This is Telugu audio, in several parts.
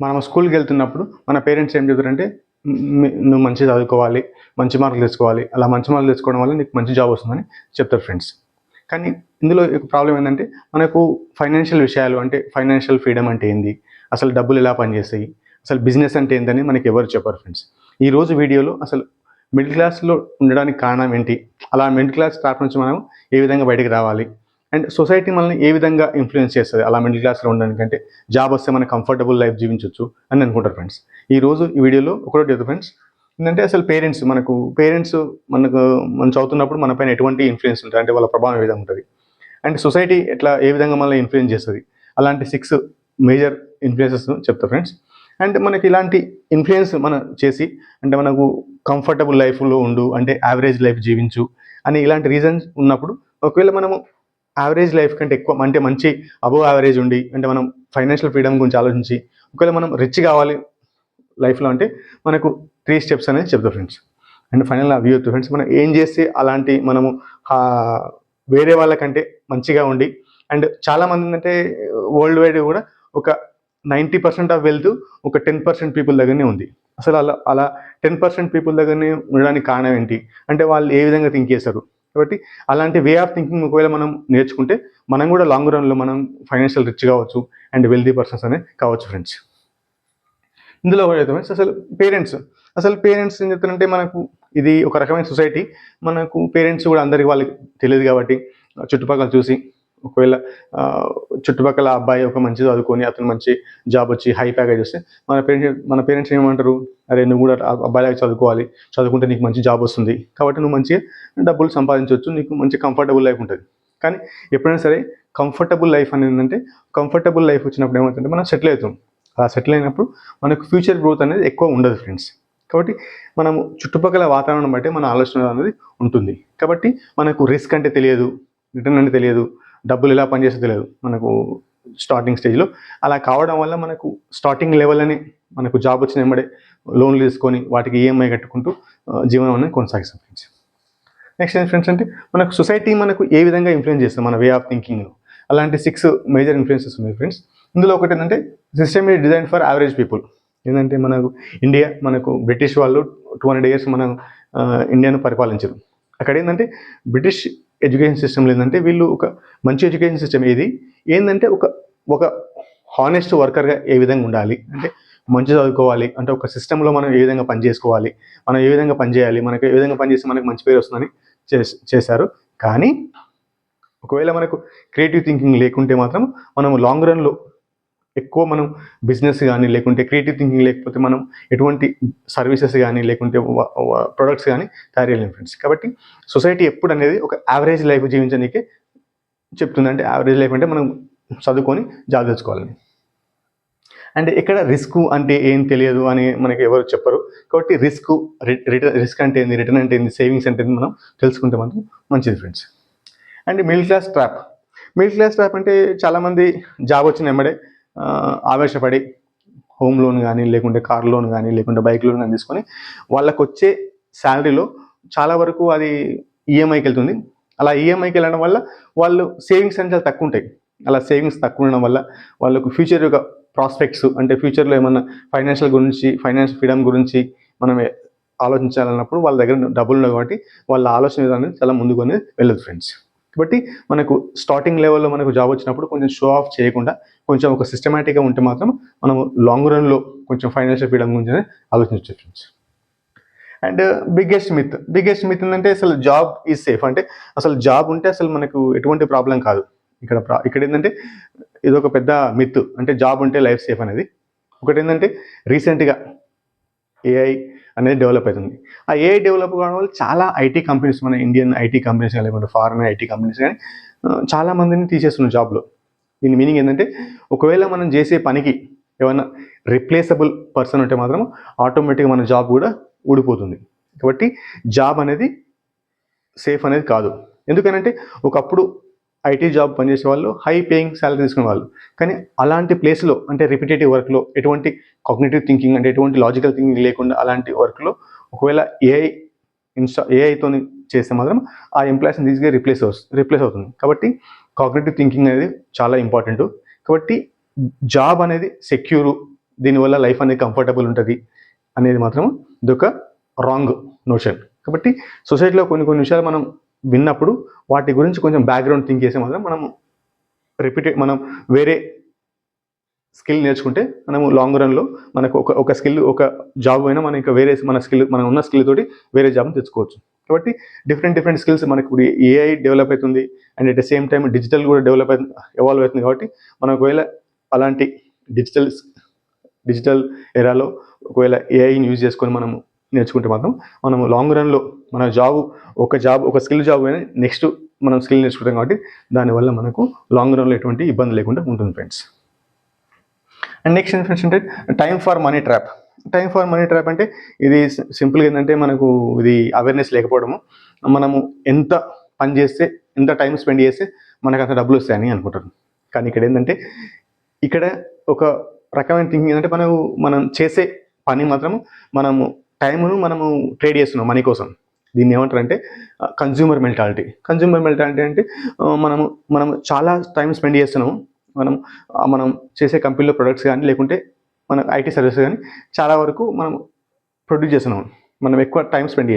మనం స్కూల్కి వెళ్తున్నప్పుడు మన పేరెంట్స్ ఏం చెప్తారంటే నువ్వు మంచిగా చదువుకోవాలి, మంచి మార్కులు తెచ్చుకోవాలి, అలా మంచి మార్కులు తెచ్చుకోవడం వల్ల నీకు మంచి జాబ్ వస్తుందని చెప్తారు ఫ్రెండ్స్. కానీ ఇందులో ప్రాబ్లం ఏంటంటే మనకు ఫైనాన్షియల్ విషయాలు అంటే ఫైనాన్షియల్ ఫ్రీడమ్ అంటే ఏంది, అసలు డబ్బులు ఎలా పనిచేస్తాయి, అసలు బిజినెస్ అంటే ఏందని మనకి ఎవరు చెప్పరు ఫ్రెండ్స్. ఈరోజు వీడియోలో అసలు మిడిల్ క్లాస్లో ఉండడానికి కారణం ఏంటి, అలా మిడిల్ క్లాస్ ట్రాప్ నుంచి మనం ఏ విధంగా బయటకు రావాలి, అండ్ సొసైటీ మనల్ని ఏ విధంగా ఇన్ఫ్లుయెన్స్ చేస్తుంది అలా మిడిల్ క్లాస్లో ఉండడానికంటే, జాబ్ వస్తే మన కంఫర్టబుల్ లైఫ్ జీవించవచ్చు అని అనుకుంటారు ఫ్రెండ్స్. ఈరోజు ఈ వీడియోలో ఒకటి చెప్తారు ఫ్రెండ్స్. ఏంటంటే అసలు పేరెంట్స్ మనకు మనం చదువుతున్నప్పుడు మన పైన ఎటువంటి ఇన్ఫ్లుయెన్స్ ఉంటుంది, అంటే వాళ్ళ ప్రభావం ఏ విధంగా ఉంటుంది, అండ్ సొసైటీ ఏ విధంగా మనల్ని ఇన్ఫ్లుయెన్స్ చేస్తుంది, అలాంటి 6 మేజర్ ఇన్ఫ్లుయెన్సెస్ చెప్తా ఫ్రెండ్స్. అండ్ మనకి ఇలాంటి ఇన్ఫ్లుయెన్స్ మనం చేసి అంటే మనకు కంఫర్టబుల్ లైఫ్లో ఉండు, అంటే యావరేజ్ లైఫ్ జీవించు అని ఇలాంటి రీజన్స్ ఉన్నప్పుడు, ఒకవేళ మనము యావరేజ్ లైఫ్ కంటే ఎక్కువ అంటే మంచి అబోవ్ యావరేజ్ ఉండి, అంటే మనం ఫైనాన్షియల్ ఫ్రీడమ్ గురించి ఆలోచించి ఒకవేళ మనం రిచ్ కావాలి లైఫ్లో అంటే మనకు 3 స్టెప్స్ అనేది చెప్తా friends. And final view friends, మనం ఏం చేస్తే అలాంటి మనము వేరే వాళ్ళకంటే మంచిగా ఉండి, అండ్ చాలామంది ఏంటంటే వరల్డ్ వైడ్ కూడా ఒక 90% ఆఫ్ వెల్త్ ఒక 10% పీపుల్ దగ్గరనే ఉంది. అసలు అలా 10% పీపుల్ దగ్గరనే ఉండడానికి కారణం ఏంటి అంటే వాళ్ళు ఏ విధంగా థింక్ చేస్తారు. కాబట్టి అలాంటి వే ఆఫ్ థింకింగ్ ఒకవేళ మనం నేర్చుకుంటే మనం కూడా లాంగ్ రన్లో మనం ఫైనాన్షియల్ రిచ్ కావచ్చు అండ్ వెల్తీ పర్సన్స్ అనే కావచ్చు ఫ్రెండ్స్. ఇందులో ఫ్రెండ్స్ అసలు పేరెంట్స్ ఏం చెప్తారంటే, మనకు ఇది ఒక రకమైన సొసైటీ. మనకు పేరెంట్స్ కూడా అందరికి వాళ్ళకి తెలియదు కాబట్టి చుట్టుపక్కల చూసి ఒకవేళ చుట్టుపక్కల అబ్బాయి ఒక మంచి చదువుకొని అతను మంచి జాబ్ వచ్చి హై ప్యాకేజ్ వస్తే మన పేరెంట్స్ ఏమంటారు, అరే నువ్వు కూడా అబ్బాయిలాగా చదువుకోవాలి, చదువుకుంటే నీకు మంచి జాబ్ వస్తుంది కాబట్టి నువ్వు మంచిగా డబ్బులు సంపాదించవచ్చు, నీకు మంచి కంఫర్టబుల్ లైఫ్ ఉంటుంది. కానీ ఎప్పుడైనా సరే కంఫర్టబుల్ లైఫ్ అనేది ఏంటంటే, కంఫర్టబుల్ లైఫ్ వచ్చినప్పుడు ఏమవుతుందంటే మనం సెటిల్ అవుతాం. అలా సెటిల్ అయినప్పుడు మనకు ఫ్యూచర్ గ్రోత్ అనేది ఎక్కువ ఉండదు ఫ్రెండ్స్. కాబట్టి మనము చుట్టుపక్కల వాతావరణం బట్టి మన ఆలోచన అనేది ఉంటుంది. కాబట్టి మనకు రిస్క్ అంటే తెలియదు, రిటర్న్ అంటే తెలియదు, డబ్బులు ఎలా పనిచేస్తే తెలియదు మనకు స్టార్టింగ్ స్టేజ్లో. అలా కావడం వల్ల మనకు స్టార్టింగ్ లెవెల్ అని మనకు జాబ్ వచ్చిన వెంబడే లోన్లు తీసుకొని వాటికి ఈఎంఐ కట్టుకుంటూ జీవనం అనేది కొనసాగిస్తాం ఫ్రెండ్స్. నెక్స్ట్ ఏం ఫ్రెండ్స్ అంటే, మనకు సొసైటీ మనకు ఏ విధంగా ఇన్ఫ్లుయెన్స్ చేస్తుంది మన వే ఆఫ్ థింకింగ్లో, అలాంటి 6 మేజర్ ఇన్ఫ్లుయెన్సెస్ ఉన్నాయి ఫ్రెండ్స్. ఇందులో ఒకటి ఏంటంటే, system is design for average people. ఏంటంటే మనకు బ్రిటిష్ వాళ్ళు 200 years మన ఇండియాను పరిపాలించారు. అక్కడ ఏంటంటే బ్రిటిష్ ఎడ్యుకేషన్ సిస్టమ్లో ఏంటంటే వీళ్ళు ఒక మంచి ఎడ్యుకేషన్ సిస్టమ్ ఏంటంటే ఒక హానెస్ట్ వర్కర్గా ఏ విధంగా ఉండాలి, అంటే మంచి చదువుకోవాలి, అంటే ఒక సిస్టంలో మనం ఏ విధంగా పని చేసుకోవాలి, మనం ఏ విధంగా పని చేయాలి, మనకు ఏ విధంగా పని చేస్తే మనకు మంచి పేరు వస్తుందని చేశారు. కానీ ఒకవేళ మనకు క్రియేటివ్ థింకింగ్ లేకుంటే మాత్రం మనం లాంగ్ రన్లో ఎక్కువ మనం బిజినెస్ కానీ లేకుంటే క్రియేటివ్ థింకింగ్ లేకపోతే మనం ఎటువంటి సర్వీసెస్ కానీ లేకుంటే ప్రొడక్ట్స్ కానీ తయారు చేయలేము ఫ్రెండ్స్. కాబట్టి సొసైటీ ఎప్పుడు అనేది ఒక యావరేజ్ లైఫ్ జీవించడానికి చెప్తుంది. అంటే యావరేజ్ లైఫ్ అంటే మనం చదువుకొని జాబ్ తెచ్చుకోవాలని. అండ్ ఇక్కడ రిస్క్ అంటే ఏం తెలియదు అని మనకి ఎవరు చెప్పరు. కాబట్టి రిస్క్ అంటే ఏంది, రిటర్న్ అంటే ఏంది, సేవింగ్స్ అంటే ఏంది మనం తెలుసుకుంటే మాత్రం మంచిది friends. And middle class trap అంటే చాలామంది జాబ్ వచ్చిన వెంబడే ఆవేశపడి హోమ్ లోన్ కానీ లేకుంటే కార్ లోన్ కానీ లేకుంటే బైక్ లోన్ కానీ తీసుకొని వాళ్ళకు వచ్చే శాలరీలో చాలా వరకు అది ఈఎంఐకి వెళ్తుంది. అలా ఈఎంఐకి వెళ్ళడం వల్ల వాళ్ళు సేవింగ్స్ అంటే చాలా తక్కువ ఉంటాయి. అలా సేవింగ్స్ తక్కువ ఉండడం వల్ల వాళ్ళకు ఫ్యూచర్ యొక్క ప్రాస్పెక్ట్స్ అంటే ఫ్యూచర్లో ఏమన్నా ఫైనాన్షియల్ ఫ్రీడమ్ గురించి మనం ఆలోచించాలన్నప్పుడు వాళ్ళ దగ్గర డబ్బులు ఉన్నాయి కాబట్టి వాళ్ళ ఆలోచన విధానం చాలా ముందుకు అనేది వెళ్ళదు ఫ్రెండ్స్. కాబట్టి మనకు స్టార్టింగ్ లెవెల్లో మనకు జాబ్ వచ్చినప్పుడు కొంచెం షో ఆఫ్ చేయకుండా కొంచెం ఒక సిస్టమేటిక్గా ఉంటే మాత్రం మనం లాంగ్ రన్లో కొంచెం ఫైనాన్షియల్ ఫ్రీడమ్ గురించి ఆలోచించవచ్చు ఫ్రెండ్స్. అండ్ బిగ్గెస్ట్ మిత్ ఏంటంటే, అసలు జాబ్ ఈజ్ సేఫ్. అంటే అసలు జాబ్ ఉంటే అసలు మనకు ఎటువంటి ప్రాబ్లం కాదు. ఇక్కడ ఏంటంటే ఇది ఒక పెద్ద మిత్, అంటే జాబ్ ఉంటే లైఫ్ సేఫ్ అనేది. ఒకటి ఏంటంటే రీసెంట్గా ఏఐ అనేది డెవలప్ అవుతుంది. ఆ ఏఐ డెవలప్ కావడం వల్ల చాలా ఐటీ కంపెనీస్, మన ఇండియన్ ఐటీ కంపెనీస్ కానీ లేకుంటే ఫారెన్ ఐటీ కంపెనీస్ కానీ చాలా మందిని తీసేస్తున్న జాబ్లో. దీని మీనింగ్ ఏంటంటే, ఒకవేళ మనం చేసే పనికి ఏమైనా రిప్లేసబుల్ పర్సన్ ఉంటే మాత్రం ఆటోమేటిక్గా మన జాబ్ కూడా ఊడిపోతుంది. కాబట్టి జాబ్ అనేది సేఫ్ అనేది కాదు. ఎందుకనంటే ఒకప్పుడు ఐటీ జాబ్ పనిచేసే వాళ్ళు హై పేయింగ్ శాలరీ తీసుకునే వాళ్ళు. కానీ అలాంటి ప్లేస్లో అంటే రిపిటేటివ్ వర్క్లో ఎటువంటి కాగ్నిటివ్ థింకింగ్ అంటే ఎటువంటి లాజికల్ థింకింగ్ లేకుండా అలాంటి వర్క్లో ఒకవేళ ఏఐతో చేస్తే మాత్రం ఆ ఎంప్లాయీస్ని ఈజీగా రిప్లేస్ అవుతుంది. కాబట్టి కాగ్నిటివ్ థింకింగ్ అనేది చాలా ఇంపార్టెంట్. కాబట్టి జాబ్ అనేది సెక్యూరు, దీనివల్ల లైఫ్ అనేది కంఫర్టబుల్ ఉంటుంది అనేది మాత్రం ఇదొక రాంగ్ నోషన్. కాబట్టి సొసైటీలో కొన్ని విషయాలు మనం విన్నప్పుడు వాటి గురించి కొంచెం బ్యాక్గ్రౌండ్ థింక్ చేస్తే మాత్రం మనం వేరే స్కిల్ నేర్చుకుంటే మనము లాంగ్ రన్లో మనకు ఒక స్కిల్, ఒక జాబ్ అయినా మనం ఇంకా వేరే మనం ఉన్న స్కిల్ తోటి వేరే జాబ్ని తెచ్చుకోవచ్చు. కాబట్టి డిఫరెంట్ స్కిల్స్ మనకు ఇప్పుడు ఏఐ డెవలప్ అవుతుంది and at the same time digital కూడా ఎవాల్వ్ అవుతుంది. కాబట్టి మనం ఒకవేళ అలాంటి డిజిటల్ ఎరాలో ఒకవేళ ఏఐని యూజ్ చేసుకొని మనం నేర్చుకుంటే మాత్రం మనం లాంగ్ రన్లో మన ఒక స్కిల్ జాబ్ అయినా నెక్స్ట్ మనం స్కిల్ నేర్చుకుంటాం. కాబట్టి దానివల్ల మనకు లాంగ్ రన్లో ఎటువంటి ఇబ్బంది లేకుండా ఉంటుంది ఫ్రెండ్స్. అండ్ నెక్స్ట్ ఫ్రెండ్స్ అంటే టైం ఫర్ మనీ ట్రాప్ అంటే ఇది సింపుల్గా ఏంటంటే మనకు ఇది అవేర్నెస్ లేకపోవడము. మనము ఎంత పని చేస్తే, ఎంత టైం స్పెండ్ చేస్తే మనకు అంత డబ్బులు వస్తాయని అనుకుంటారు. కానీ ఇక్కడ ఏంటంటే ఇక్కడ ఒక రకమైన థింకింగ్ ఏంటంటే మనం చేసే పని మాత్రము మనము టైమును మనము ట్రేడ్ చేస్తున్నాం మనీ కోసం. దీన్ని ఏమంటారంటే కన్జ్యూమర్ మెంటాలిటీ అంటే మనము చాలా టైం స్పెండ్ చేస్తున్నాము. మనం చేసే కంపెనీలో ప్రొడక్ట్స్ కానీ లేకుంటే మన ఐటీ సర్వీసెస్ కానీ చాలా వరకు మనం ప్రొడ్యూస్ చేస్తున్నాం. మనం ఎక్కువ టైం స్పెండ్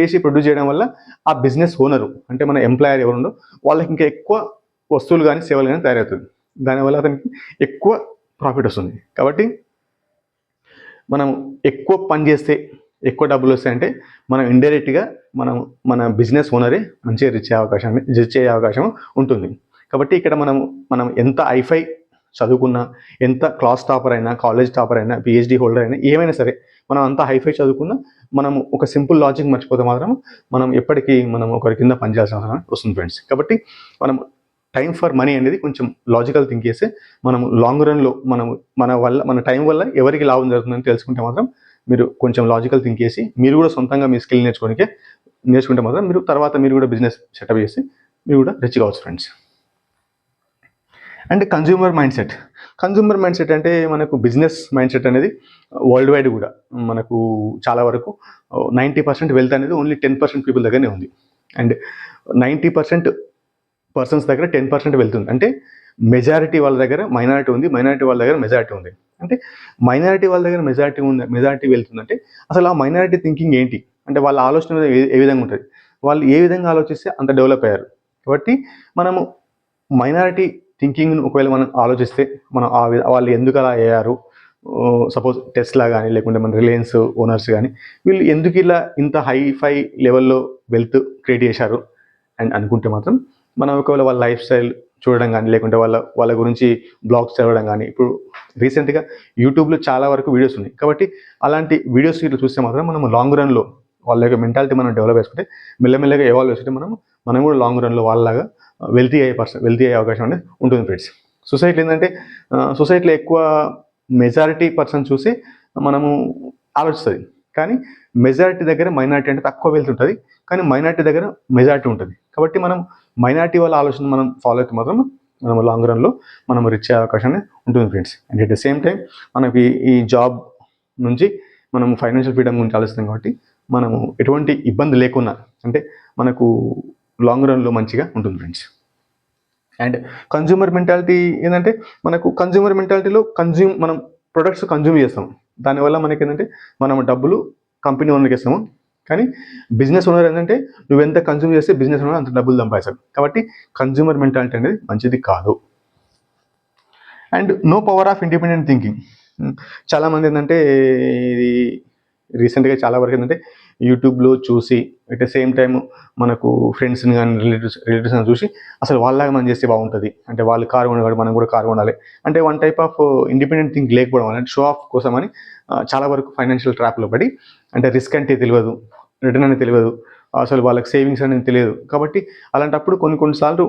చేసి ప్రొడ్యూస్ చేయడం వల్ల ఆ బిజినెస్ ఓనరు అంటే మన ఎంప్లాయర్ ఎవరుండో వాళ్ళకి ఇంకా ఎక్కువ వస్తువులు కానీ సేవలు కానీ తయారవుతుంది. దానివల్ల అతనికి ఎక్కువ ప్రాఫిట్ వస్తుంది. కాబట్టి మనం ఎక్కువ పని చేస్తే ఎక్కువ డబ్బులు వస్తాయంటే మనం ఇండైరెక్ట్గా మన బిజినెస్ ఓనరే మంచిగా రిచ్ అయ్యే అవకాశం ఉంటుంది. కాబట్టి ఇక్కడ మనం ఎంత ఐఫై చదువుకున్నా, ఎంత క్లాస్ టాపర్ అయినా, కాలేజ్ టాపర్ అయినా, పిహెచ్డి హోల్డర్ అయినా, ఏమైనా సరే మనం అంతా హైఫై చదువుకున్నా మనం ఒక సింపుల్ లాజిక్ మర్చిపోతే మాత్రం మనం ఎప్పటికీ ఒకరి కింద పనిచేయాల్సిన అవసరం వస్తుంది ఫ్రెండ్స్. కాబట్టి మనం టైం ఫర్ మనీ అనేది కొంచెం లాజికల్ థింక్ చేస్తే మనం లాంగ్ రన్లో మన టైం వల్ల ఎవరికి లాభం జరుగుతుందని తెలుసుకుంటే మాత్రం మీరు కొంచెం లాజికల్ థింక్ చేసి మీరు కూడా సొంతంగా మీ స్కిల్ నేర్చుకుంటే మాత్రం మీరు కూడా బిజినెస్ సెటప్ చేసి మీరు కూడా రిచ్ కావచ్చు friends. And consumer mind set అంటే మనకు బిజినెస్ మైండ్ సెట్ అనేది వరల్డ్ వైడ్ కూడా మనకు చాలా వరకు 90% వెల్త్ అనేది ఓన్లీ 10% పీపుల్ దగ్గరనే ఉంది. అండ్ 90% పర్సన్స్ దగ్గర 10% వెళ్తుంది. అంటే మెజారిటీ వాళ్ళ దగ్గర మైనారిటీ ఉంది, మైనారిటీ వాళ్ళ దగ్గర మెజారిటీ ఉంది. అంటే మైనారిటీ వాళ్ళ దగ్గర మెజారిటీ వెళ్తుందంటే అసలు ఆ మైనారిటీ థింకింగ్ ఏంటి అంటే వాళ్ళ ఆలోచన ఏ విధంగా ఉంటుంది, వాళ్ళు ఏ విధంగా ఆలోచిస్తే అంత డెవలప్ అయ్యారు. కాబట్టి మనము మైనారిటీ థింకింగ్ను ఒకవేళ మనం ఆలోచిస్తే వాళ్ళు ఎందుకు అలా అయ్యారు, సపోజ్ టెస్లా కానీ లేకుంటే మన రిలయన్స్ ఓనర్స్ కానీ వీళ్ళు ఎందుకు ఇలా ఇంత హైఫై లెవెల్లో వెల్త్ క్రియేట్ చేశారు అని అనుకుంటే మాత్రం మనం ఒకవేళ వాళ్ళ లైఫ్ స్టైల్ చూడడం కానీ లేకుంటే వాళ్ళ గురించి బ్లాగ్స్ చదవడం కానీ, ఇప్పుడు రీసెంట్గా యూట్యూబ్లో చాలా వరకు వీడియోస్ ఉన్నాయి. కాబట్టి అలాంటి వీడియోస్ ఇట్లా చూస్తే మాత్రం మనం లాంగ్ రన్లో వాళ్ళ యొక్క మెంటాలిటీ మనం డెవలప్ చేసుకుంటే మెల్లమెల్లగా ఎవాల్వ్ చేసుకుంటే మనం కూడా లాంగ్ రన్లో వాళ్ళలాగా వెల్తీ అయ్యే అవకాశం అనేది ఉంటుంది ఫ్రెండ్స్. సొసైటీలో ఎక్కువ మెజారిటీ పర్సన్ చూసి మనము ఆలోచిస్తుంది. కానీ మెజారిటీ దగ్గర మైనారిటీ అంటే తక్కువ వెల్త్ ఉంటుంది, కానీ మైనారిటీ దగ్గర మెజారిటీ ఉంటుంది. కాబట్టి మనం మైనారిటీ వాళ్ళ ఆలోచన మనం ఫాలో అయితే మాత్రం మనం లాంగ్ రన్లో మనం రిచ్ అయ్యే అవకాశం ఉంటుంది friends. And at the same time మనకి ఈ జాబ్ నుంచి మనం ఫైనాన్షియల్ ఫ్రీడమ్ గురించి ఆలోచిస్తాం. కాబట్టి మనము ఎటువంటి ఇబ్బంది లేకున్నా అంటే మనకు లాంగ్ రన్లో మంచిగా ఉంటుంది ఫ్రెండ్స్. అండ్ కన్జ్యూమర్ మెంటాలిటీ ఏంటంటే మనకు కన్జ్యూమర్ మెంటాలిటీలో మనం ప్రొడక్ట్స్ కన్జ్యూమ్ చేస్తాం. దానివల్ల మనకి ఏంటంటే మనం డబ్బులు కంపెనీ ఓనర్కి ఇస్తాము. కానీ బిజినెస్ ఓనర్ ఏంటంటే నువ్వు ఎంత కన్జ్యూమ్ చేస్తే బిజినెస్ ఓనర్ అంత డబ్బులు సంపాదిస్తాడు. కాబట్టి కన్జ్యూమర్ మెంటాలిటీ అనేది మంచిది కాదు. And no power of independent thinking. చాలామంది ఏంటంటే ఇది రీసెంట్గా చాలా వరకు ఏంటంటే యూట్యూబ్లో చూసి అట్ ద సేమ్ టైం మనకు ఫ్రెండ్స్ని కానీ రిలేటివ్స్ని చూసి అసలు వాళ్ళలాగా మనం చేస్తే బాగుంటుంది అంటే వాళ్ళు కారు కొనగాడు మనం కూడా కారు కొనాలి అంటే one type of independent think లేకపోవడం అంటే షో ఆఫ్ కోసం అని చాలా వరకు ఫైనాన్షియల్ ట్రాప్లో పడి అంటే రిస్క్ అంటే తెలియదు, రిటర్న్ అనేది తెలియదు, అసలు వాళ్ళకి సేవింగ్స్ అనేది తెలియదు. కాబట్టి అలాంటప్పుడు కొన్నిసార్లు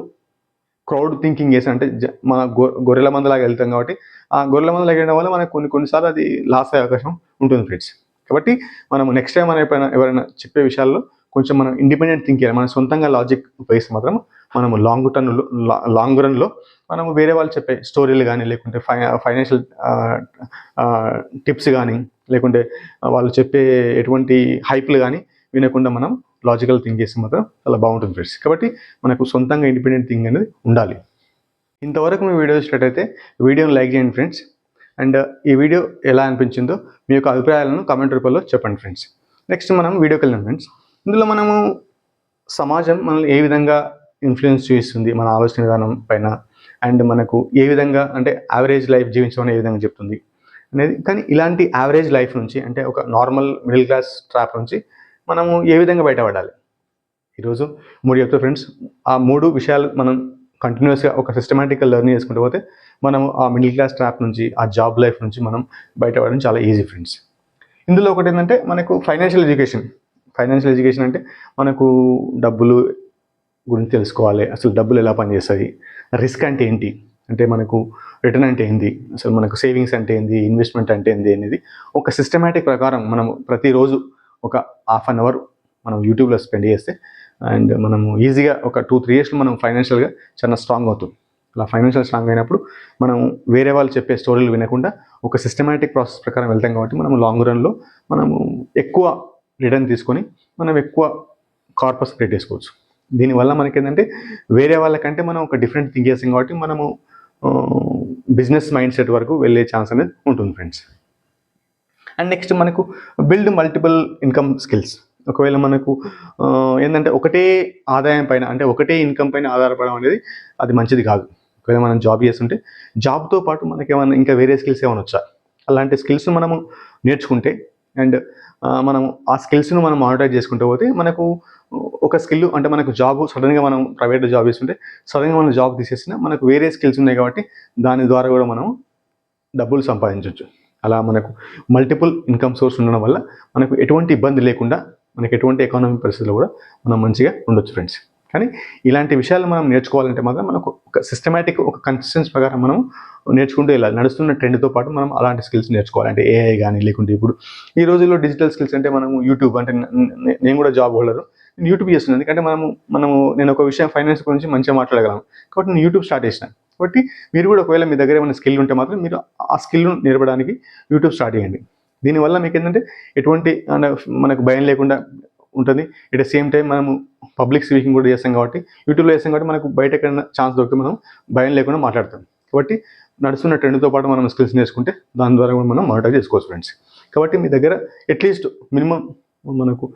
క్రౌడ్ థింకింగ్ చేసి అంటే మన గొర్రెల మందలాగా వెళ్తాం. కాబట్టి ఆ గొర్రెల మందలాగా వెళ్ళడం వల్ల మనకు కొన్నిసార్లు అది లాస్ అయ్యే అవకాశం ఉంటుంది ఫ్రెండ్స్. కాబట్టి మనం నెక్స్ట్ టైం ఎవరైనా చెప్పే విషయాల్లో కొంచెం మనం ఇండిపెండెంట్ థింక్ చేయాలి. మనం సొంతంగా లాజిక్ ఉపయోగిస్తే మాత్రం మనము లాంగ్ రన్లో మనము వేరే వాళ్ళు చెప్పే స్టోరీలు కానీ లేకుంటే ఫైనాన్షియల్ టిప్స్ కానీ లేకుంటే వాళ్ళు చెప్పే ఎటువంటి హైప్లు కానీ వినకుండా మనం లాజికల్ థింక్ చేస్తే మాత్రం చాలా బాగుంటుంది ఫ్రెండ్స్. కాబట్టి మనకు సొంతంగా ఇండిపెండెంట్ థింక్ అనేది ఉండాలి. ఇంతవరకు మీ వీడియో స్టార్ట్ అయితే వీడియోని లైక్ చేయండి ఫ్రెండ్స్. అండ్ ఈ వీడియో ఎలా అనిపించిందో మీ యొక్క అభిప్రాయాలను కామెంట్ రూపంలో చెప్పండి ఫ్రెండ్స్. నెక్స్ట్ మనం వీడియోకి వెళ్ళాం ఫ్రెండ్స్. ఇందులో మనము సమాజం మనల్ని ఏ విధంగా ఇన్ఫ్లుయెన్స్ చేస్తుంది మన ఆలోచన విధానం పైన, అండ్ మనకు ఏ విధంగా అంటే యావరేజ్ లైఫ్ జీవించమని ఏ విధంగా చెప్తుంది అనేది. కానీ ఇలాంటి యావరేజ్ లైఫ్ నుంచి అంటే ఒక నార్మల్ మిడిల్ క్లాస్ ట్రాప్ నుంచి మనము ఏ విధంగా బయటపడాలి ఈరోజు 3 చెప్తా ఫ్రెండ్స్. ఆ 3 విషయాలు మనం కంటిన్యూస్గా ఒక సిస్టమేటిక్గా లెర్న్ చేసుకుంటూ పోతే మనం ఆ మిడిల్ క్లాస్ ట్రాప్ నుంచి, ఆ జాబ్ లైఫ్ నుంచి మనం బయటపడడం చాలా ఈజీ ఫ్రెండ్స్. ఇందులో ఒకటి ఏంటంటే మనకు ఫైనాన్షియల్ ఎడ్యుకేషన్ అంటే మనకు డబ్బులు గురించి తెలుసుకోవాలి, అసలు డబ్బులు ఎలా పనిచేస్తాయి, రిస్క్ అంటే ఏంటి, అంటే మనకు రిటర్న్ అంటే ఏంది, అసలు మనకు సేవింగ్స్ అంటే ఏంది, ఇన్వెస్ట్మెంట్ అంటే ఏంది అనేది ఒక సిస్టమేటిక్ ప్రకారం మనం ప్రతిరోజు ఒక హాఫ్ అన్ అవర్ మనం యూట్యూబ్లో స్పెండ్ చేస్తే అండ్ మనము ఈజీగా ఒక 2-3 ఇయర్స్లో మనం ఫైనాన్షియల్గా చాలా స్ట్రాంగ్ అవుతాం. అలా ఫైనాన్షియల్ స్ట్రాంగ్ అయినప్పుడు మనం వేరే వాళ్ళు చెప్పే స్టోరీలు వినకుండా ఒక సిస్టమేటిక్ ప్రాసెస్ ప్రకారం వెళ్తాం కాబట్టి మనం లాంగ్ రన్లో మనము ఎక్కువ రిటర్న్ తీసుకొని మనం ఎక్కువ కార్పస్ క్రియేట్ చేసుకోవచ్చు. దీనివల్ల మనకి ఏంటంటే వేరే వాళ్ళకంటే మనం ఒక డిఫరెంట్ థింక్ చేస్తాం కాబట్టి మనము బిజినెస్ మైండ్ సెట్ వరకు వెళ్ళే ఛాన్స్ అనేది ఉంటుంది ఫ్రెండ్స్. అండ్ నెక్స్ట్ మనకు బిల్డ్ మల్టిపుల్ ఇన్కమ్ స్కిల్స్. ఒకవేళ మనకు ఏంటంటే ఒకటే ఆదాయం పైన అంటే ఒకటే ఇన్కమ్ పైన ఆధారపడడం అనేది అది మంచిది కాదు. ఒకవేళ మనం జాబ్ చేస్తుంటే జాబ్తో పాటు మనకి ఏమైనా ఇంకా వేరే స్కిల్స్ ఏమైనా వచ్చా అలాంటి స్కిల్స్ మనము నేర్చుకుంటే అండ్ మనము ఆ స్కిల్స్ను మనం మానిటైజ్ చేసుకుంటూ పోతే మనకు ఒక స్కిల్ అంటే మనకు జాబ్ సడన్గా మనం ప్రైవేట్ జాబ్ చేస్తుంటే సడన్గా మనం జాబ్ తీసేసినా మనకు వేరే స్కిల్స్ ఉన్నాయి కాబట్టి దాని ద్వారా కూడా మనం డబ్బులు సంపాదించవచ్చు. అలా మనకు మల్టిపుల్ ఇన్కమ్ సోర్స్ ఉండడం వల్ల మనకు ఎటువంటి ఇబ్బంది లేకుండా మనకి ఎటువంటి ఎకానమిక్ పరిస్థితుల్లో కూడా మనం మంచిగా ఉండొచ్చు ఫ్రెండ్స్. కానీ ఇలాంటి విషయాలు మనం నేర్చుకోవాలంటే మాత్రం మనకు ఒక సిస్టమేటిక్ ఒక కన్సిస్టెన్సీ ప్రకారం మనం నేర్చుకుంటూ వెళ్ళాలి. నడుస్తున్న ట్రెండ్తో పాటు మనం అలాంటి స్కిల్స్ నేర్చుకోవాలి. అంటే ఏఐ కానీ లేకుంటే ఇప్పుడు ఈ రోజుల్లో డిజిటల్ స్కిల్స్ అంటే మనము యూట్యూబ్ అంటే నేను కూడా జాబ్ హోల్డర్, నేను యూట్యూబ్ చేస్తున్నాను. ఎందుకంటే నేను ఒక విషయం ఫైనాన్స్ గురించి మంచిగా మాట్లాడగలను కాబట్టి నేను యూట్యూబ్ స్టార్ట్ చేసినాను. కాబట్టి మీరు కూడా ఒకవేళ మీ దగ్గర ఏమైనా స్కిల్ ఉంటే మాత్రం మీరు ఆ స్కిల్ను నేర్పడానికి యూట్యూబ్ స్టార్ట్ చేయండి. దీనివల్ల మీకు ఏంటంటే ఎటువంటి మనకు భయం లేకుండా ఉంటుంది. ఎట్ ద సేమ్ టైం మనము పబ్లిక్ స్పీకింగ్ కూడా చేస్తాం కాబట్టి యూట్యూబ్లో చేస్తాం కాబట్టి మనకు బయట ఎక్కడైనా ఛాన్స్ దొరికితే మనం భయం లేకుండా మాట్లాడతాం. కాబట్టి నడుస్తున్న ట్రెండ్తో పాటు మనం స్కిల్స్ నేర్చుకుంటే దాని ద్వారా కూడా మనం మానిటర్ చేసుకోవచ్చు ఫ్రెండ్స్. కాబట్టి మీ దగ్గర అట్లీస్ట్ మినిమం మనకు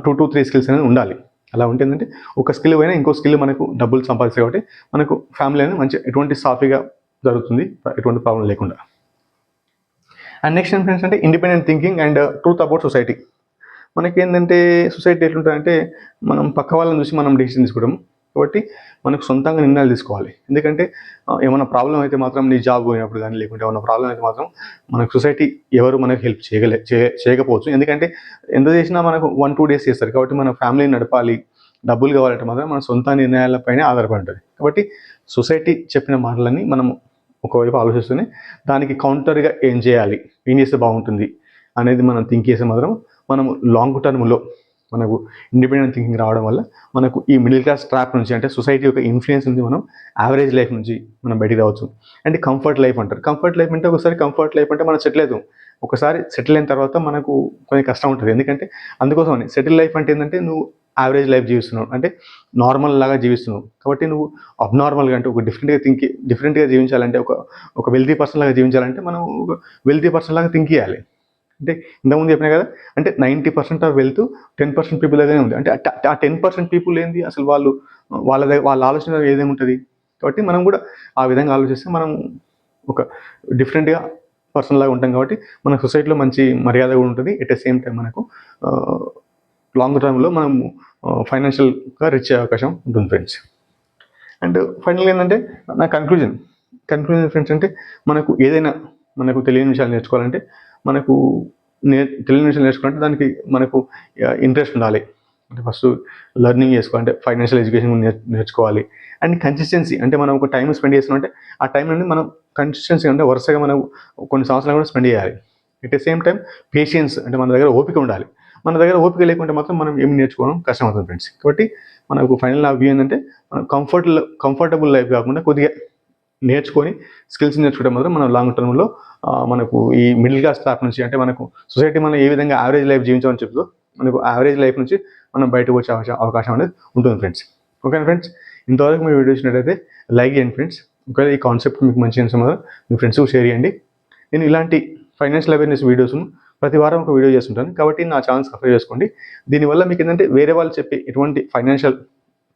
2 to 3 స్కిల్స్ అనేది ఉండాలి. అలా ఉంటే ఏంటంటే ఒక స్కిల్ పోయినా ఇంకో స్కిల్ మనకు డబ్బులు సంపాదిస్తాయి కాబట్టి మనకు ఫ్యామిలీ అనేది మంచి ఎటువంటి సాఫీగా జరుగుతుంది, ఎటువంటి ప్రాబ్లం లేకుండా. అండ్ నెక్స్ట్ ఏం ఫ్రెండ్స్ అంటే independent thinking and truth about society. మనకేంటంటే సొసైటీ ఎట్లుంటుందంటే మనం పక్క వాళ్ళని చూసి మనం డెసిషన్ తీసుకుంటాం కాబట్టి మనకు సొంతంగా నిర్ణయాలు తీసుకోవాలి. ఎందుకంటే ఏమైనా ప్రాబ్లం అయితే మాత్రం నీ జాబ్ పోయినప్పుడు కానీ లేకుంటే ఏమైనా ప్రాబ్లం అయితే మాత్రం మనకు సొసైటీ ఎవరు మనకు హెల్ప్ చేయకపోవచ్చు. ఎందుకంటే ఎంత చేసినా మనకు 1-2 డేస్ చేస్తారు కాబట్టి మన ఫ్యామిలీని నడపాలి, డబ్బులు కావాలంటే మాత్రం మన సొంత నిర్ణయాలపైనే ఆధారపడి ఉంటుంది. కాబట్టి సొసైటీ చెప్పిన మాటలన్నీ మనం ఒకవైపు ఆలోచిస్తూనే దానికి కౌంటర్గా ఏం చేస్తే బాగుంటుంది అనేది మనం థింక్ చేస్తే మాత్రం మనము లాంగ్ టర్మ్లో మనకు ఇండిపెండెంట్ థింకింగ్ రావడం వల్ల మనకు ఈ మిడిల్ క్లాస్ ట్రాప్ నుంచి అంటే సొసైటీ యొక్క ఇన్ఫ్లుయెన్స్ నుంచి మనం యావరేజ్ లైఫ్ నుంచి మనం బయటికి రావచ్చు. అంటే కంఫర్ట్ లైఫ్ అంటారు. కంఫర్ట్ లైఫ్ అంటే ఒకసారి కంఫర్ట్ లైఫ్ అంటే మనం సెటిల్ అవుతాం. ఒకసారి సెటిల్ అయిన తర్వాత మనకు కొంచెం కష్టం ఉంటుంది. ఎందుకంటే అందుకోసమని సెటిల్ లైఫ్ అంటే ఏంటంటే నువ్వు యావరేజ్ లైఫ్ జీవిస్తున్నావు అంటే నార్మల్ లాగా జీవిస్తున్నావు కాబట్టి నువ్వు అబ్నార్మల్గా అంటే ఒక డిఫరెంట్గా జీవించాలంటే ఒక వెల్తీ పర్సన్ లాగా జీవించాలంటే మనం ఒక వెల్తీ పర్సన్ లాగా థింక్ చేయాలి. అంటే ఇంతకుముందు చెప్పినా కదా అంటే 90% ఆఫ్ వెల్త్ 10% పీపుల్ దగ్గరే ఉంది. అంటే ఆ 10% పీపుల్ ఏంది అసలు వాళ్ళ ఆలోచన ఏదేమి ఉంటుంది. కాబట్టి మనం కూడా ఆ విధంగా ఆలోచిస్తే మనం ఒక డిఫరెంట్గా పర్సన్ లాగా ఉంటాం కాబట్టి మన సొసైటీలో మంచి మర్యాద కూడా ఉంటుంది. ఎట్ ద సేమ్ టైం మనకు లాంగ్ టర్మ్లో మనం ఫైనాన్షియల్గా రిచ్ అయ్యే అవకాశం ఉంటుంది ఫ్రెండ్స్. అండ్ ఫైనల్గా ఏంటంటే నా కన్క్లూజన్ ఫ్రెండ్స్ అంటే మనకు తెలియని విషయాలు నేర్చుకోవాలంటే దానికి మనకు ఇంట్రెస్ట్ ఉండాలి. అంటే ఫస్ట్ లెర్నింగ్ చేసుకోవాలంటే ఫైనాన్షియల్ ఎడ్యుకేషన్ నేర్చుకోవాలి. అండ్ కన్సిస్టెన్సీ అంటే మనం ఒక టైం స్పెండ్ చేస్తున్నామంటే ఆ టైం నుండి మనం కన్సిస్టెన్సీ అంటే వరుసగా మనం కొన్ని సంవత్సరాలు కూడా స్పెండ్ చేయాలి. At the same time patience అంటే మన దగ్గర ఓపిక ఉండాలి. మన దగ్గర ఓపిక లేకుంటే మాత్రం మనం ఏమి నేర్చుకోవడం కష్టం అవుతుంది ఫ్రెండ్స్. కాబట్టి మనకు ఫైనల్ నా వ్యూ ఏంటంటే మనం కంఫర్టబుల్ లైఫ్ కాకుండా కొద్దిగా నేర్చుకొని స్కిల్స్ నేర్చుకుంటే మాత్రం మనం లాంగ్ టర్మ్లో మనకు ఈ మిడిల్ క్లాస్ ట్రాప్ నుంచి అంటే మనకు సొసైటీ మనం ఏ విధంగా యావరేజ్ లైఫ్ జీవించామని చెప్తూ మనకు యావరేజ్ లైఫ్ నుంచి మనం బయటకు వచ్చే అవకాశం అనేది ఉంటుంది ఫ్రెండ్స్. ఓకేనా ఫ్రెండ్స్, ఇంతవరకు మీరు వీడియో చూసినట్టయితే లైక్ చేయండి ఫ్రెండ్స్. ఒకవేళ ఈ కాన్సెప్ట్ మీకు మంచిగా అనిపిస్తే మీ ఫ్రెండ్స్కి షేర్ చేయండి. నేను ఇలాంటి ఫైనాన్షియల్ అవేర్నెస్ వీడియోస్ను ప్రతి వారం ఒక వీడియో చేస్తుంటాను. కాబట్టి నా ఛానల్ సబ్స్క్రైబ్ చేసుకోండి. దీనివల్ల మీకు ఏంటంటే వేరే వాళ్ళు చెప్పే ఎటువంటి ఫైనాన్షియల్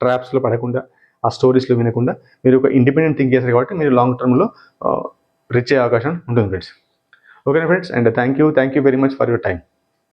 ట్రాప్స్లో పడకుండా, ఆ స్టోరీస్లో వినకుండా మీరు ఒక ఇండిపెండెంట్ థింక్ చేస్తారు కాబట్టి మీరు లాంగ్ టర్మ్లో రిచ్ అయ్యే అవకాశం ఉంటుంది ఫ్రెండ్స్. ఓకేనా friends, and thank you very much for your time.